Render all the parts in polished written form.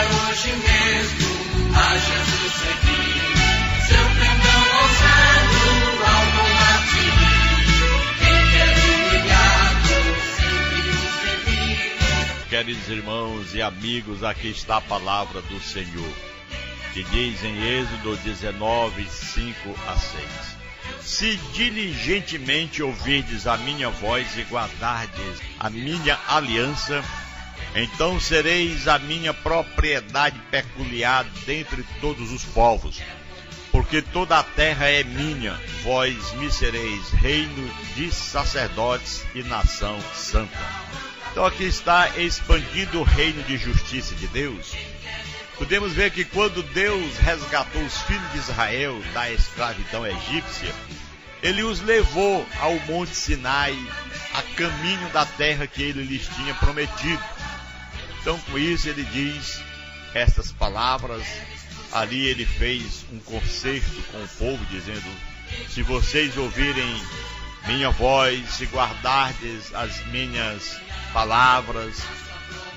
hoje mesmo a Jesus seguir, seu pendão ousado ao combater, quem quer humilhado sempre o servir. Queridos irmãos e amigos, aqui está a palavra do Senhor, que diz em Êxodo 19, 5 a 6. Se diligentemente ouvirdes a minha voz e guardardes a minha aliança, então sereis a minha propriedade peculiar dentre todos os povos, porque toda a terra é minha, vós me sereis reino de sacerdotes e nação santa. Então aqui está expandindo o reino de justiça de Deus. Podemos ver que quando Deus resgatou os filhos de Israel da escravidão egípcia, Ele os levou ao Monte Sinai, a caminho da terra que Ele lhes tinha prometido. Então com isso Ele diz estas palavras. Ali Ele fez um concerto com o povo, dizendo: se vocês ouvirem minha voz, se guardardes as minhas palavras,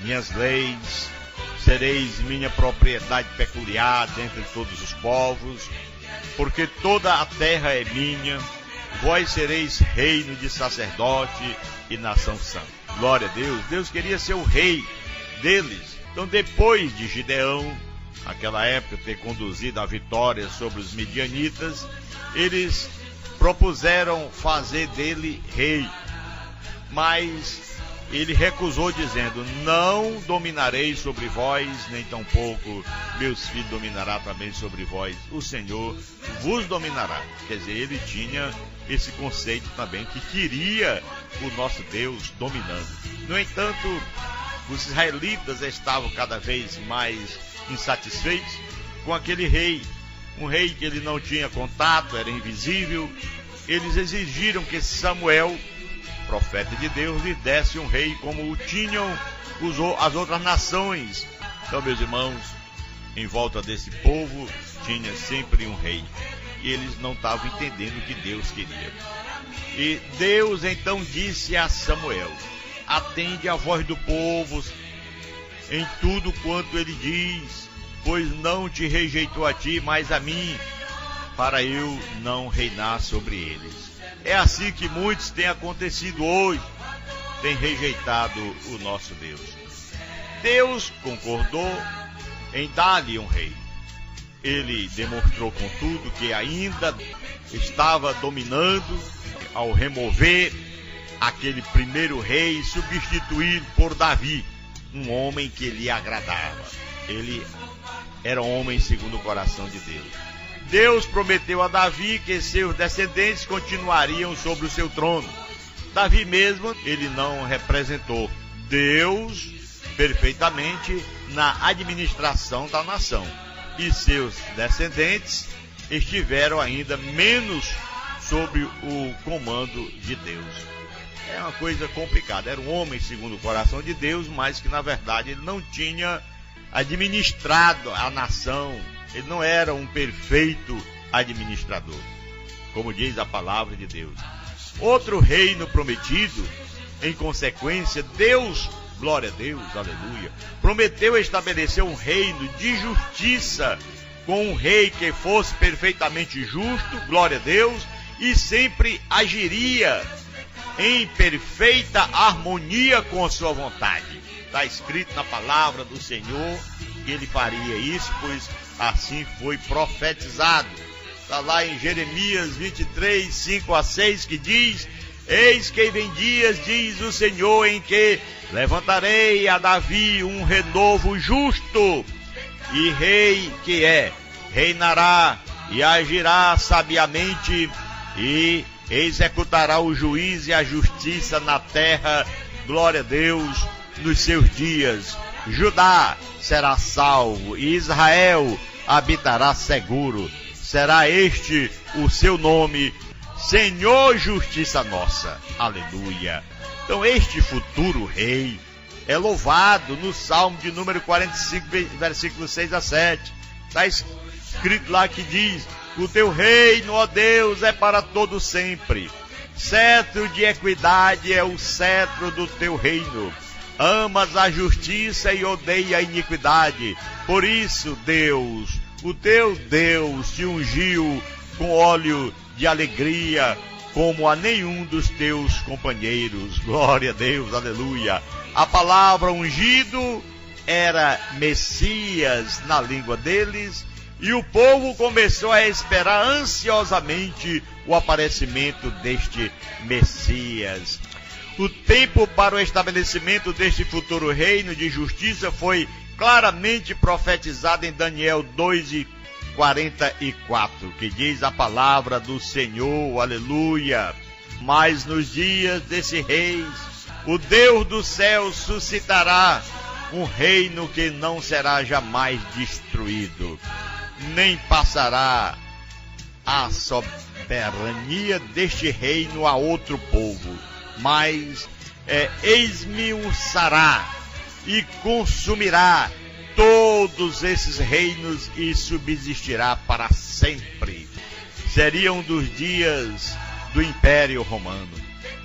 minhas leis, sereis minha propriedade peculiar dentre todos os povos, porque toda a terra é minha, vós sereis reino de sacerdote e nação santa. Glória a Deus. Deus queria ser o rei deles. Então depois de Gideão, naquela época, ter conduzido a vitória sobre os midianitas, eles propuseram fazer dele rei, mas ele recusou, dizendo: não dominarei sobre vós, nem tampouco meus filhos dominará também sobre vós. O Senhor vos dominará. Quer dizer, ele tinha esse conceito também, que queria o nosso Deus dominando. No entanto, os israelitas estavam cada vez mais insatisfeitos com aquele rei. Um rei que ele não tinha contato, era invisível. Eles exigiram que Samuel, profeta de Deus, lhe desse um rei como o tinham as outras nações. Então, meus irmãos, em volta desse povo tinha sempre um rei, e eles não estavam entendendo o que Deus queria. E Deus então disse a Samuel: atende a voz do povo em tudo quanto ele diz, pois não te rejeitou a ti, mas a mim, para eu não reinar sobre eles. É assim que muitos têm acontecido hoje, têm rejeitado o nosso Deus. Deus concordou em dar-lhe um rei. Ele demonstrou, contudo, que ainda estava dominando ao remover aquele primeiro rei e substituir por Davi, um homem que lhe agradava. Ele era um homem segundo o coração de Deus. Deus prometeu a Davi que seus descendentes continuariam sobre o seu trono. Davi mesmo, ele não representou Deus perfeitamente na administração da nação. E seus descendentes estiveram ainda menos sob o comando de Deus. É uma coisa complicada. Era um homem segundo o coração de Deus, mas que na verdade ele não tinha administrado a nação. Ele não era um perfeito administrador, como diz a palavra de Deus. Outro reino prometido, em consequência, Deus, glória a Deus, aleluia, prometeu estabelecer um reino de justiça, com um rei que fosse perfeitamente justo, glória a Deus, e sempre agiria em perfeita harmonia com a sua vontade. Está escrito na palavra do Senhor que ele faria isso, pois assim foi profetizado. Está lá em Jeremias 23, 5 a 6, que diz: eis que vem dias, diz o Senhor, em que levantarei a Davi um renovo justo, e rei que reinará e agirá sabiamente, e executará o juízo e a justiça na terra, glória a Deus, nos seus dias. Judá será salvo e Israel habitará seguro. Será este o seu nome, Senhor Justiça Nossa. Aleluia. Então este futuro rei é louvado no Salmo de número 45, versículo 6 a 7. Está escrito lá que diz: o teu reino, ó Deus, é para todo sempre. Cetro de equidade é o cetro do teu reino. amas a justiça e odeia a iniquidade. Por isso, Deus, o teu Deus, te ungiu com óleo de alegria, como a nenhum dos teus companheiros. Glória a Deus, aleluia. A palavra ungido era Messias na língua deles, e o povo começou a esperar ansiosamente o aparecimento deste Messias. O tempo para o estabelecimento deste futuro reino de justiça foi claramente profetizado em Daniel 2:44, que diz a palavra do Senhor, aleluia. Mas nos dias desse rei, o Deus do céu suscitará um reino que não será jamais destruído, nem passará a soberania deste reino a outro povo, mas esmiuçará e consumirá todos esses reinos e subsistirá para sempre. Seriam dos dias do Império Romano.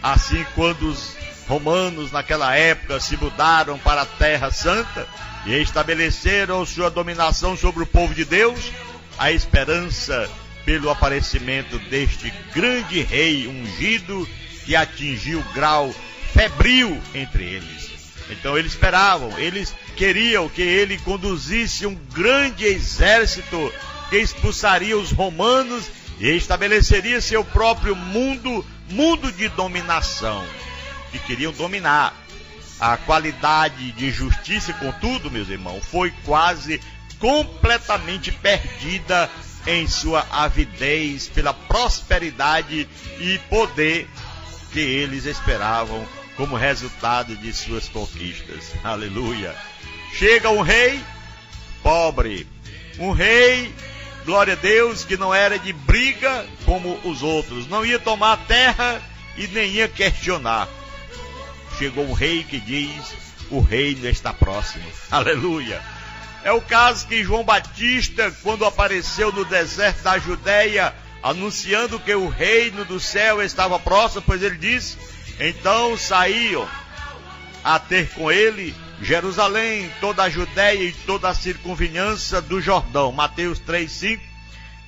Assim, quando os romanos naquela época se mudaram para a Terra Santa e estabeleceram sua dominação sobre o povo de Deus, a esperança pelo aparecimento deste grande rei ungido que atingiu o grau febril entre eles. Então eles esperavam, eles queriam que ele conduzisse um grande exército que expulsaria os romanos e estabeleceria seu próprio mundo de dominação. Que queriam dominar. A qualidade de justiça, contudo, meus irmãos, foi quase completamente perdida em sua avidez pela prosperidade e poder que eles esperavam como resultado de suas conquistas. Aleluia! Chega um rei pobre, um rei, glória a Deus, que não era de briga como os outros, não ia tomar terra e nem ia questionar. Chegou um rei que diz: o reino está próximo. Aleluia! É o caso que João Batista, quando apareceu no deserto da Judéia, anunciando que o reino do céu estava próximo, pois ele disse: então saíam a ter com ele Jerusalém, toda a Judéia e toda a circunvizinhança do Jordão. Mateus 3:5.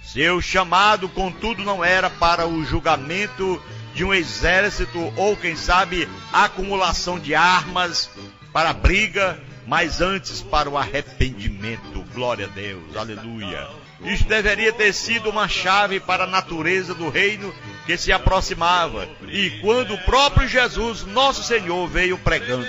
Seu chamado, contudo, não era para o julgamento de um exército ou, quem sabe, acumulação de armas para a briga, mas antes para o arrependimento. Glória a Deus, aleluia. Isso deveria ter sido uma chave para a natureza do reino que se aproximava. E quando o próprio Jesus, nosso Senhor, veio pregando,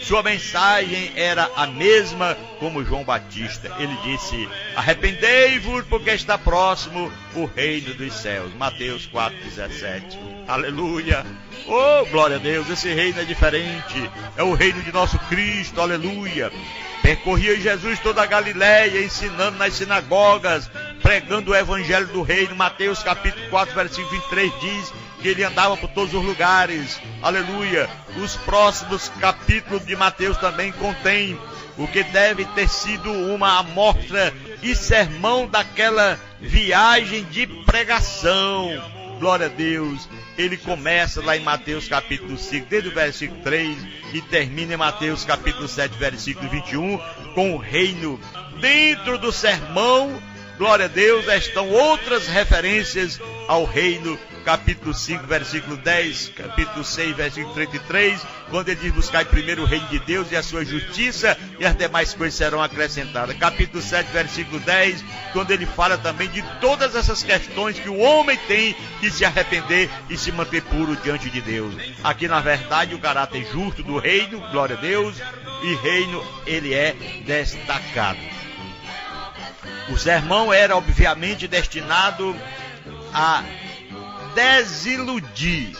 sua mensagem era a mesma como João Batista. Ele disse: arrependei-vos, porque está próximo o reino dos céus. Mateus 4:17. Aleluia! Oh, glória a Deus, esse reino é diferente. É o reino de nosso Cristo, aleluia. Percorria Jesus toda a Galileia, ensinando nas sinagogas, pregando o evangelho do reino. Mateus capítulo 4, versículo 23 diz que ele andava por todos os lugares. Aleluia. Os próximos capítulos de Mateus também contêm o que deve ter sido uma amostra e sermão daquela viagem de pregação. Glória a Deus. Ele começa lá em Mateus capítulo 5, desde o versículo 3, e termina em Mateus capítulo 7, versículo 21, com o reino. Dentro do sermão, glória a Deus, estão outras referências ao reino. Capítulo 5, versículo 10, capítulo 6, versículo 33, quando ele diz: buscai primeiro o reino de Deus e a sua justiça, e as demais coisas serão acrescentadas. Capítulo 7, versículo 10, quando ele fala também de todas essas questões que o homem tem que se arrepender e se manter puro diante de Deus. Aqui, na verdade, o caráter justo do reino, glória a Deus, e reino, ele é destacado. O sermão era, obviamente, destinado a desiludir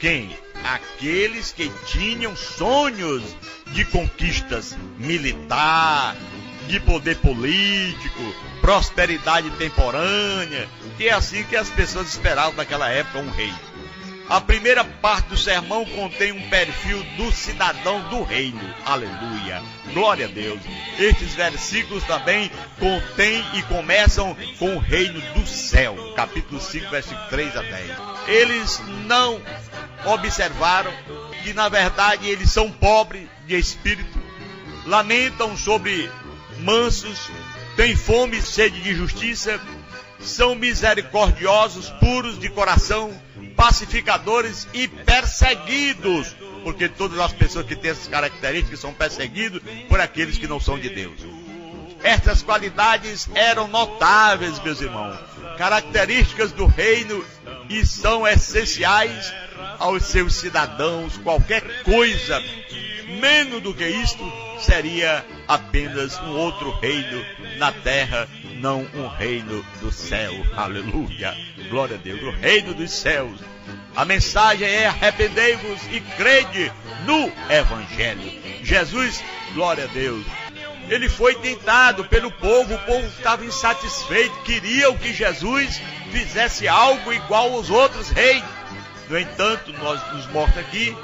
quem? Aqueles que tinham sonhos de conquistas militar, de poder político, prosperidade temporânea, que é assim que as pessoas esperavam naquela época um rei. A primeira parte do sermão contém um perfil do cidadão do reino. Aleluia. Glória a Deus. Estes versículos também contêm e começam com o reino do céu. Capítulo 5, versículo 3 a 10. Eles não observaram que na verdade eles são pobres de espírito, lamentam sobre mansos, têm fome e sede de justiça, são misericordiosos, puros de coração, pacificadores e perseguidos, porque todas as pessoas que têm essas características são perseguidas por aqueles que não são de Deus. Estas qualidades eram notáveis, meus irmãos, características do reino, e são essenciais aos seus cidadãos. Qualquer coisa menos do que isto seria apenas um outro reino na terra, não um reino do céu. Aleluia, glória a Deus, o reino dos céus. A mensagem é: arrependei-vos e crede no Evangelho. Jesus, glória a Deus, ele foi tentado pelo povo, o povo estava insatisfeito, queriam que Jesus fizesse algo igual aos outros reis. No entanto, nos mostra aqui,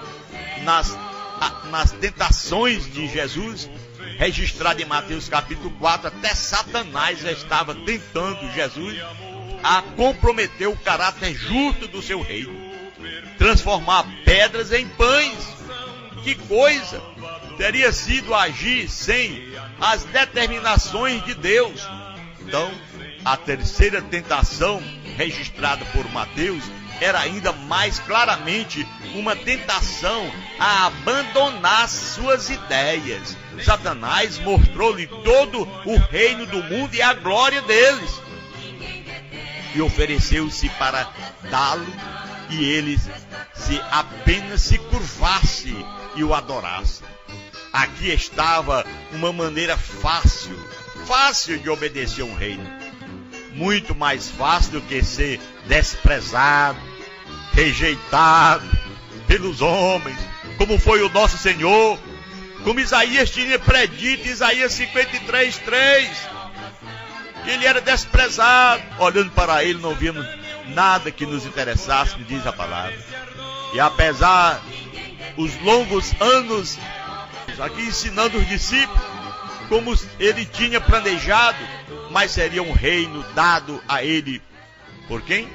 nas tentações de Jesus, registrado em Mateus capítulo 4, até Satanás já estava tentando Jesus a comprometer o caráter justo do seu reino, transformar pedras em pães. Que coisa! Teria sido agir sem as determinações de Deus. Então, a terceira tentação registrada por Mateus era ainda mais claramente uma tentação a abandonar suas ideias. Satanás mostrou-lhe todo o reino do mundo e a glória deles, e ofereceu-se para dá-lo, e eles apenas se curvasse e o adorasse. Aqui estava uma maneira fácil de obedecer um reino. Muito mais fácil do que ser desprezado, rejeitado pelos homens, como foi o nosso Senhor, como Isaías tinha predito, Isaías 53:3, que ele era desprezado. Olhando para ele, não víamos nada que nos interessasse, me diz a palavra. E apesar os longos anos aqui ensinando os discípulos como ele tinha planejado, mas seria um reino dado a ele por quem?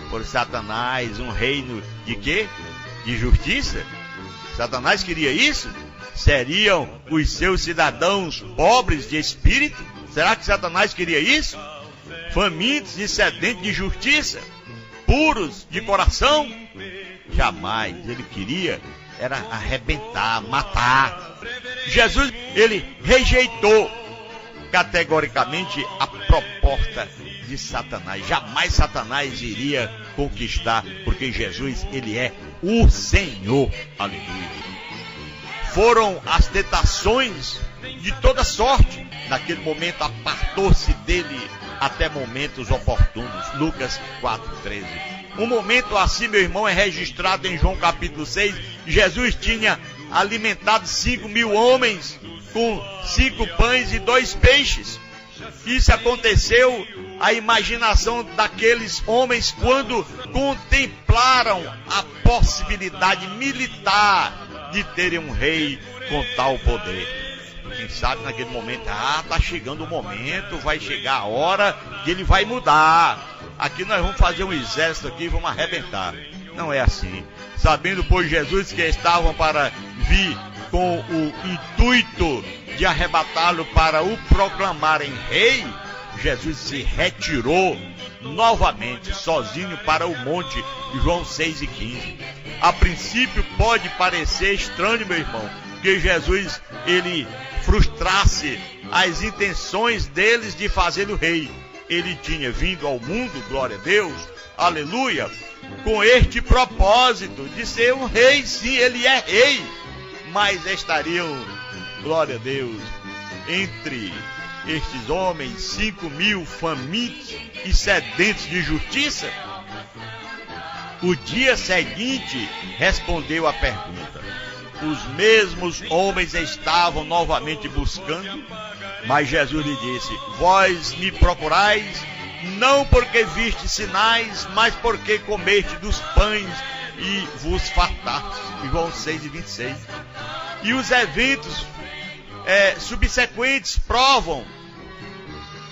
Por Satanás. Um reino de quê? De justiça. Satanás queria isso? Seriam os seus cidadãos pobres de espírito? Será que Satanás queria isso? Famintos e sedentos de justiça, puros de coração? Jamais. Ele queria era arrebentar, matar. Jesus, ele rejeitou categoricamente a proposta de Satanás. Jamais Satanás iria conquistar, porque Jesus, ele é o Senhor. Aleluia. Foram as tentações de toda sorte. Naquele momento apartou-se dele até momentos oportunos. Lucas 4:13. Um momento assim, meu irmão, é registrado em João capítulo 6. Jesus tinha alimentado 5.000 homens com 5 pães e 2 peixes. Isso aconteceu à imaginação daqueles homens quando contemplaram a possibilidade militar de terem um rei com tal poder. Quem sabe naquele momento, tá chegando o momento, vai chegar a hora que ele vai mudar. Aqui nós vamos fazer um exército aqui e vamos arrebentar. Não é assim. Sabendo, pois, Jesus que estavam para vir com o intuito de arrebatá-lo para o proclamarem rei, Jesus se retirou novamente, sozinho, para o monte. João 6:15. A princípio pode parecer estranho, meu irmão, que Jesus, ele frustrasse as intenções deles de fazê-lo rei. Ele tinha vindo ao mundo, glória a Deus, aleluia, com este propósito de ser um rei. Sim, ele é rei, mas estariam, glória a Deus, entre estes homens 5.000 famintos e sedentos de justiça? O dia seguinte respondeu à pergunta. Os mesmos homens estavam novamente buscando, mas Jesus lhe disse: vós me procurais, não porque viste sinais, mas porque comeste dos pães e vos fartastes. João 6:26. E os eventos subsequentes provam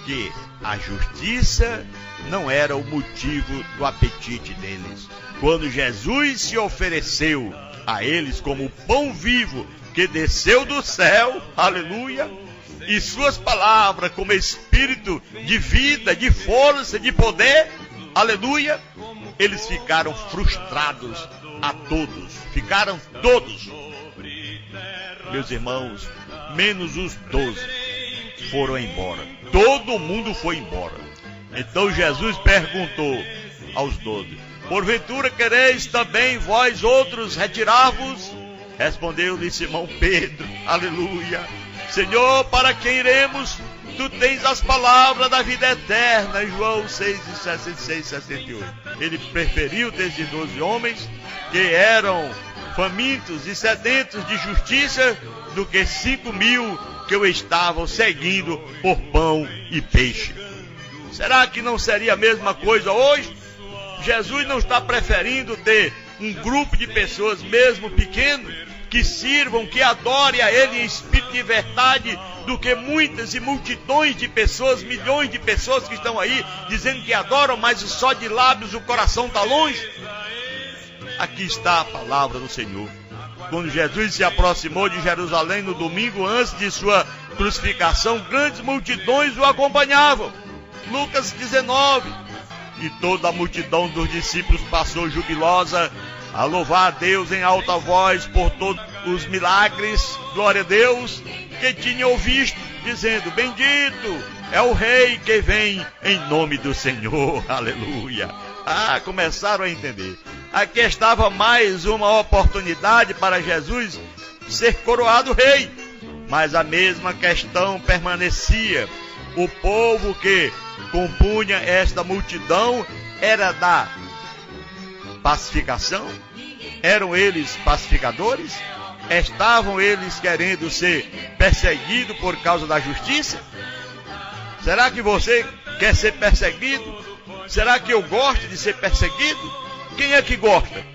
que a justiça não era o motivo do apetite deles. Quando Jesus se ofereceu a eles como o pão vivo que desceu do céu, aleluia, e suas palavras como espírito de vida, de força, de poder, aleluia, eles ficaram frustrados a todos, ficaram todos. Meus irmãos, menos os 12 foram embora. Todo mundo foi embora. Então Jesus perguntou aos 12: porventura quereis também vós outros retirar-vos? Respondeu-lhe Simão Pedro, aleluia, Senhor, para quem iremos? Tu tens as palavras da vida eterna. João 6:66, 68. Ele preferiu desses 12 homens que eram famintos e sedentos de justiça do que 5.000 que o estavam seguindo por pão e peixe. Será que não seria a mesma coisa hoje? Jesus não está preferindo ter um grupo de pessoas, mesmo pequeno, que sirvam, que adorem a Ele em espírito de verdade, do que muitas e multidões de pessoas, milhões de pessoas que estão aí dizendo que adoram, mas só de lábios o coração está longe? Aqui está a palavra do Senhor. Quando Jesus se aproximou de Jerusalém no domingo antes de sua crucificação, grandes multidões o acompanhavam. Lucas 19. E toda a multidão dos discípulos passou jubilosa a louvar a Deus em alta voz por todos os milagres, glória a Deus, que tinham visto, dizendo: bendito é o Rei que vem em nome do Senhor, aleluia. Começaram a entender. Aqui estava mais uma oportunidade para Jesus ser coroado rei, mas a mesma questão permanecia. O povo que compunha esta multidão era da pacificação? Eram eles pacificadores? Estavam eles querendo ser perseguidos por causa da justiça? Será que você quer ser perseguido? Será que eu gosto de ser perseguido? Quem é que gosta?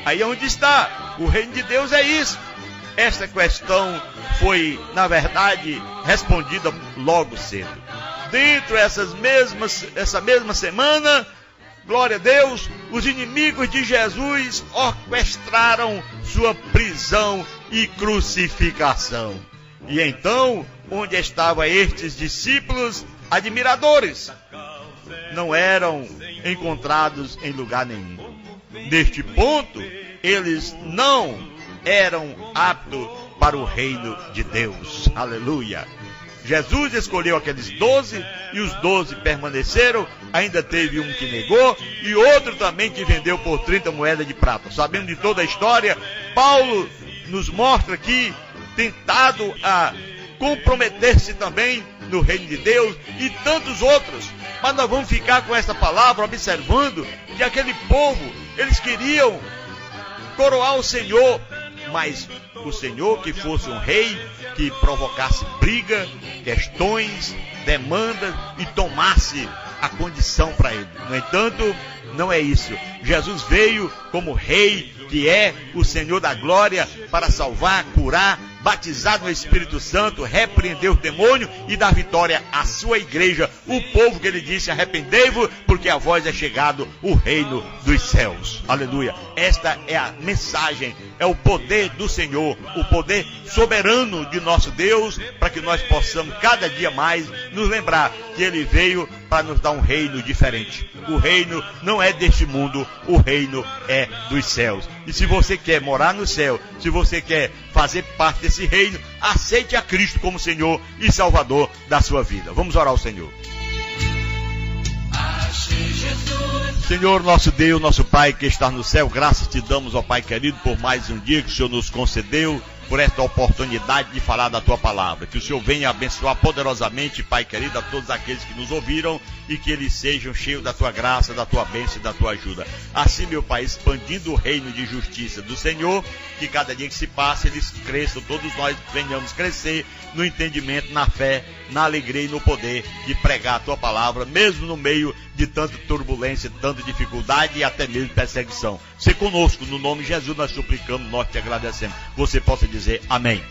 Aí é onde está. O reino de Deus é isso. Esta questão foi, na verdade, respondida logo cedo. Dentro essa mesma semana, glória a Deus, os inimigos de Jesus orquestraram sua prisão e crucificação. E então, onde estavam estes discípulos admiradores? Não eram encontrados em lugar nenhum. Neste ponto, eles não eram aptos para o reino de Deus. Aleluia. Jesus escolheu aqueles 12 e os 12 permaneceram. Ainda teve um que negou e outro também que vendeu por 30 moedas de prata. Sabendo de toda a história, Paulo nos mostra aqui tentado a comprometer-se também no reino de Deus e tantos outros. Mas nós vamos ficar com essa palavra observando que aquele povo, eles queriam coroar o Senhor, mas o Senhor que fosse um rei que provocasse briga, questões, demandas e tomasse a condição para ele. No entanto, não é isso. Jesus veio como rei, que é o Senhor da glória, para salvar, curar, batizar no Espírito Santo, repreender o demônio e dar vitória à sua igreja, o povo que ele disse: arrependei-vos, porque a vós é chegado o reino dos céus. Aleluia. Esta é a mensagem, é o poder do Senhor, o poder soberano de nosso Deus, para que nós possamos cada dia mais nos lembrar que ele veio para nos dar um reino diferente. O reino não é deste mundo, o reino é dos céus. E se você quer morar no céu, se você quer fazer parte desse reino, aceite a Cristo como Senhor e Salvador da sua vida. Vamos orar ao Senhor. Senhor, nosso Deus, nosso Pai que está no céu, graças te damos, ó Pai querido, por mais um dia que o Senhor nos concedeu, por esta oportunidade de falar da tua palavra. Que o Senhor venha abençoar poderosamente, Pai querido, a todos aqueles que nos ouviram e que eles sejam cheios da tua graça, da tua bênção e da tua ajuda. Assim, meu Pai, expandindo o reino de justiça do Senhor, que cada dia que se passa eles cresçam, todos nós venhamos crescer no entendimento, na fé, na alegria e no poder de pregar a tua palavra, mesmo no meio de tanta turbulência, tanta dificuldade e até mesmo perseguição. Se conosco, no nome de Jesus nós suplicamos, nós te agradecemos. Você possa dizer amém.